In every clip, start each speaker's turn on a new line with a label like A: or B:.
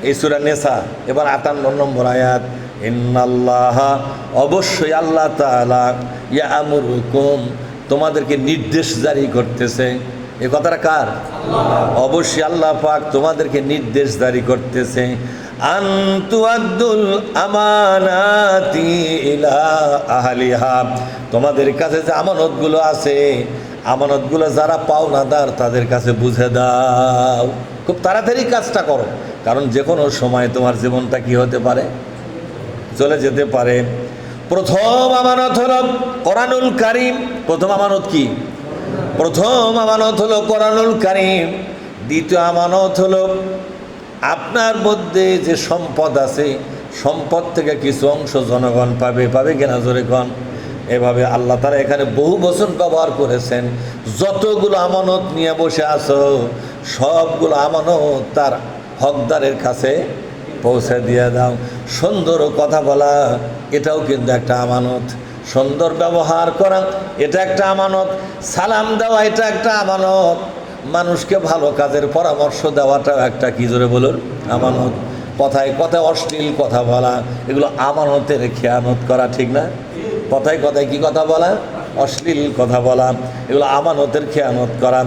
A: এই সূরা নিসা এবার 58 নম্বর আয়াত, ইন্নাল্লাহা অবশ্যই আল্লাহ তাআলা ইয়ামুরুকুম তোমাদেরকে নির্দেশ জারি করতেছে। এই কথাটা কার? অবশ্যই আল্লাহ পাক তোমাদেরকে নির্দেশ জারি করতেছে, আন তুআদ্দুল আমানাতি ইলা আহলিহা তোমাদের কাছে যে আমানতগুলো আছে আমানতগুলো যারা পাওনাদার তাদের কাছে বুঝে দাও। খুব তাড়াতাড়ি কাজটা করো, কারণ যে কোনো সময় তোমার জীবনটা কি হতে পারে, চলে যেতে পারে। প্রথম আমানত হলো কোরআনুল কারীম। প্রথম আমানত কি? প্রথম আমানত হলো কোরআনুল কারীম। দ্বিতীয় আমানত হলো আপনার মধ্যে যে সম্পদ আছে সম্পদ থেকে কিছু অংশ জনগণ পাবে। পাবে কিনা জোরে কন? এভাবে আল্লাহ তাআলা এখানে বহু বচন ব্যবহার করেছেন। যতগুলো আমানত নিয়ে বসে আছো সবগুলো আমানত তার হকদারের কাছে পৌঁছে দিয়ে দাও। সুন্দর কথা বলা এটাও কিন্তু একটা আমানত, সুন্দর ব্যবহার করা এটা একটা আমানত, সালাম দেওয়া এটা একটা আমানত, মানুষকে ভালো কাজের পরামর্শ দেওয়াটাও একটা, কি জোরে বলুন, আমানত। কথায় কথায় অশ্লীল কথা বলা এগুলো আমানতের খেয়ানত করা, ঠিক না? কথায় কথায় কি কথা বলা? অশ্লীল কথা বলা, এগুলো আমানতের খেয়ানত করা।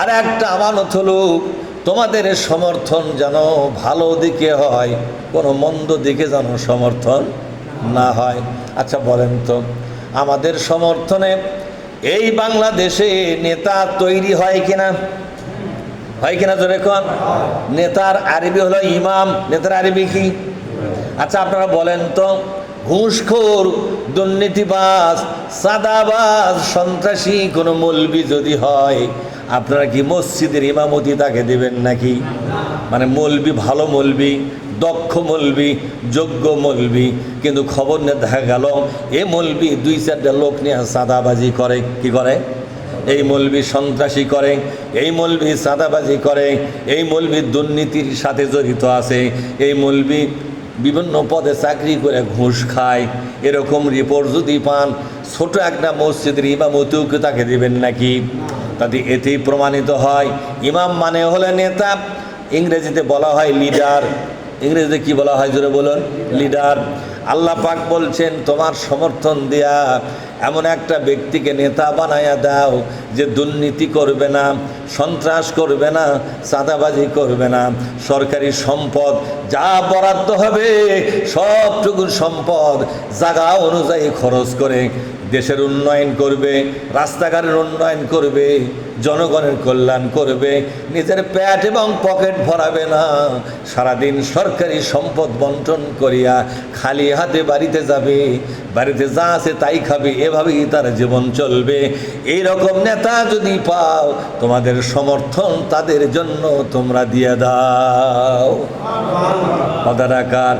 A: আর একটা আমানত হলো তোমাদের সমর্থন যেন ভালো দিকে হয়, কোনো মন্দ দিকে যেন সমর্থন না হয়। আচ্ছা বলেন তো, আমাদের সমর্থনে এই বাংলাদেশে নেতা তৈরি হয় কিনা? হয় কিনা জোরে কোন? নেতার আরবি হলো ইমাম। নেতার আরবি কি? আচ্ছা আপনারা বলেন তো, ঘুষখোর, দুর্নীতিবাজ, সাদাবাজ, সন্ত্রাসী কোনো মৌলবি যদি হয় আপনারা কি মসজিদের ইমামতি তাকে দেবেন নাকি? মানে মৌলবি, ভালো মৌলবি, দক্ষ মৌলবি, যোগ্য মৌলবি, কিন্তু খবর নিয়ে দেখা গেল এ মৌলবি 2-4টা লোক নিয়ে সাদাবাজি করে। কি করে? এই মৌলবি সন্ত্রাসী করে, এই মৌলবি সাদাবাজি করে, এই মৌলবি দুর্নীতির সাথে জড়িত আছে, এই মৌলবি বিভিন্ন পদে চাকরি করে ঘুষ খায়। এরকম রিপোর্ট যদি পান ছোট একটা মসজিদের ইমামতিও তাকে দেবেন নাকি? তাতে এতেই প্রমাণিত হয় ইমাম মানে হলে নেতা। ইংরেজিতে বলা হয় লিডার। ইংরেজিতে কি বলা হয় জোরে বলুন? লিডার। আল্লাহ পাক বলছেন তোমার সমর্থন দেয়া এমন একটা ব্যক্তিকে নেতা বানায়া দাও যে দুর্নীতি করবে না, সন্ত্রাস করবে না, চাঁদাবাজি করবে না, সরকারি সম্পদ যা বরাদ্দ হবে সবটুকু সম্পদ জায়গা অনুযায়ী খরচ করে দেশের উন্নয়ন করবে, রাস্তাঘাটের উন্নয়ন করবে, জনগণের কল্যাণ করবে, নিজের পেট এবং পকেট ভরাবে না, সারাদিন সরকারি সম্পদ বন্টন করিয়া খালি হাতে বাড়িতে যাবে, বাড়িতে যা আছে তাই খাবে, এভাবেই তার জীবন চলবে। এইরকম নেতা যদি পাও তোমাদের সমর্থন তাদের জন্য তোমরা দিয়ে দাও। কথাটা কার?